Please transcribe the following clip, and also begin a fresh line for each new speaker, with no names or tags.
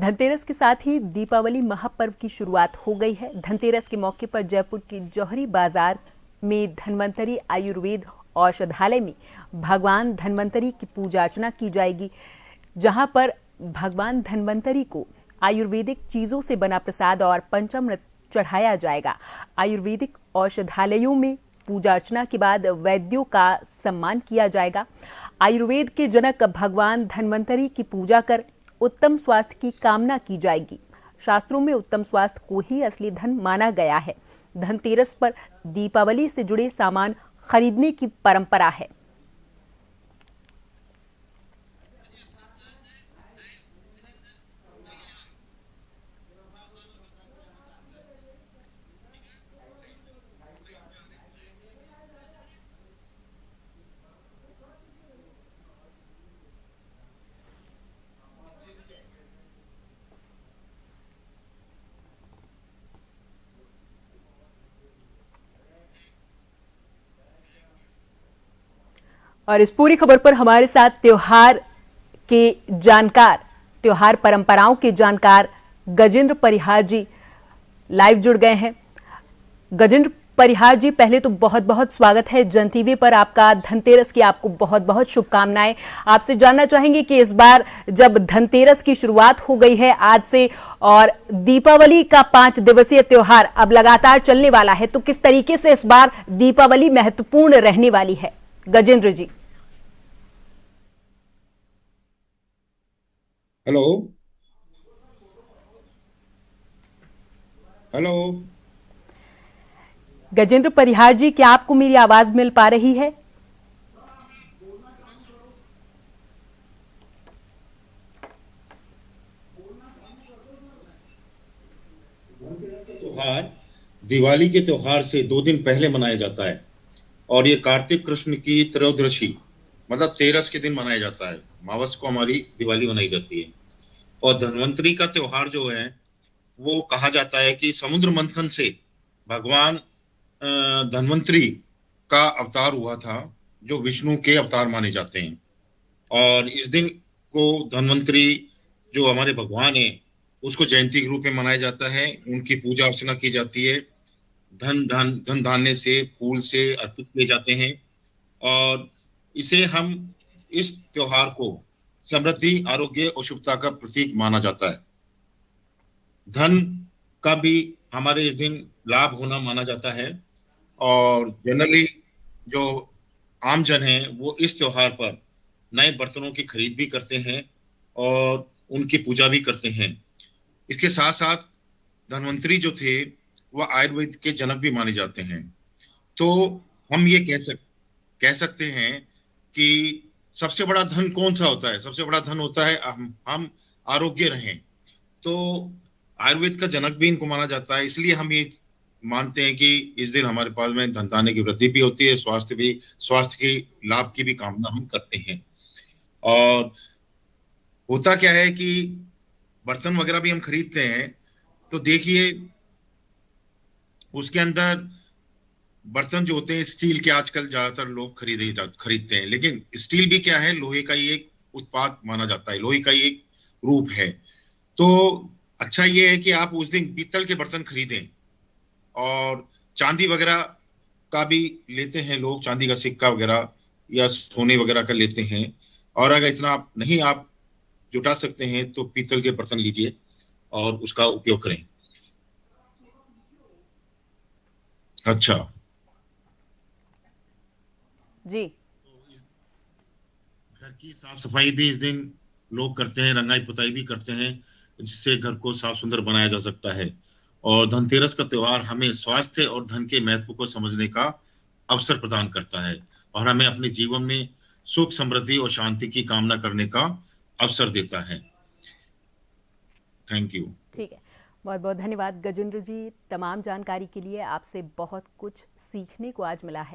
धनतेरस के साथ ही दीपावली महापर्व की शुरुआत हो गई है। धनतेरस के मौके पर जयपुर की जौहरी बाजार में धन्वंतरी आयुर्वेद औषधालय में भगवान धन्वंतरी की पूजा अर्चना की जाएगी, जहां पर भगवान धन्वंतरी को आयुर्वेदिक चीजों से बना प्रसाद और पंचामृत चढ़ाया जाएगा। आयुर्वेदिक औषधालयों में पूजा अर्चना के बाद वैद्यों का सम्मान किया जाएगा। आयुर्वेद के जनक भगवान धन्वंतरी की पूजा कर उत्तम स्वास्थ्य की कामना की जाएगी। शास्त्रों में उत्तम स्वास्थ्य को ही असली धन माना गया है। धनतेरस पर दीपावली से जुड़े सामान खरीदने की परंपरा है। और इस पूरी खबर पर हमारे साथ त्योहार परंपराओं के जानकार गजेंद्र परिहार जी लाइव जुड़ गए हैं। गजेंद्र परिहार जी, पहले तो बहुत बहुत स्वागत है जन टीवी पर आपका। धनतेरस की आपको बहुत बहुत शुभकामनाएं। आपसे जानना चाहेंगे कि इस बार जब धनतेरस की शुरुआत हो गई है आज से और दीपावली का 5 दिवसीय त्योहार अब लगातार चलने वाला है, तो किस तरीके से इस बार दीपावली महत्वपूर्ण रहने वाली है? गजेंद्र जी।
हेलो। हेलो।
गजेंद्र परिहार जी, क्या आपको मेरी आवाज मिल पा रही है?
त्योहार दिवाली के त्योहार से 2 दिन पहले मनाया जाता है और ये कार्तिक कृष्ण की त्रयोदशी मतलब 13 के दिन मनाया जाता है। मावस को हमारी दिवाली मनाई जाती है। और धन्वंतरी का त्योहार जो है वो कहा जाता है कि समुद्र मंथन से भगवान धन्वंतरी का अवतार हुआ था, जो विष्णु के अवतार माने जाते हैं। और इस दिन को धन्वंतरी जो हमारे भगवान है उसको जयंती के रूप में मनाया जाता है। उनकी पूजा अर्चना की जाती है। धन धान्य से, फूल से अर्पित किए जाते हैं। और इसे हम इस त्योहार को समृद्धि, आरोग्य और शुभता का प्रतीक माना जाता है। धन का भी हमारे इस दिन लाभ होना माना जाता है। और जनरली जो आम जन है वो इस त्योहार पर नए बर्तनों की खरीद भी करते हैं और उनकी पूजा भी करते हैं। इसके साथ साथ धन्वंतरी जो थे वह आयुर्वेद के जनक भी माने जाते हैं। तो हम ये कह सकते हैं कि सबसे बड़ा धन कौन सा होता है? सबसे बड़ा धन होता है हम आरोग्य रहें। तो आयुर्वेद का जनक भी इनको माना जाता है, इसलिए हम ये मानते हैं कि इस दिन हमारे पास में धन धान्य की वृद्धि भी होती है, स्वास्थ्य की लाभ की भी कामना हम करते हैं। और होता क्या है कि बर्तन वगैरह भी हम खरीदते हैं तो देखिए उसके अंदर बर्तन जो होते हैं स्टील के आजकल ज्यादातर लोग खरीदते हैं, लेकिन स्टील भी क्या है, लोहे का ही एक उत्पाद माना जाता है, लोहे का ही एक रूप है। तो अच्छा ये है कि आप उस दिन पीतल के बर्तन खरीदें। और चांदी वगैरह का भी लेते हैं लोग, चांदी का सिक्का वगैरह या सोने वगैरह का लेते हैं। और अगर इतना आप जुटा सकते हैं तो पीतल के बर्तन लीजिए और उसका उपयोग करें। अच्छा
जी।
घर की साफ सफाई भी इस दिन लोग करते हैं, रंगाई पुताई भी करते हैं, जिससे घर को साफ सुंदर बनाया जा सकता है। और धनतेरस का त्योहार हमें स्वास्थ्य और धन के महत्व को समझने का अवसर प्रदान करता है और हमें अपने जीवन में सुख, समृद्धि और शांति की कामना करने का अवसर देता है। Thank you.
ठीक है, बहुत बहुत धन्यवाद गजेंद्र जी तमाम जानकारी के लिए। आपसे बहुत कुछ सीखने को आज मिला है।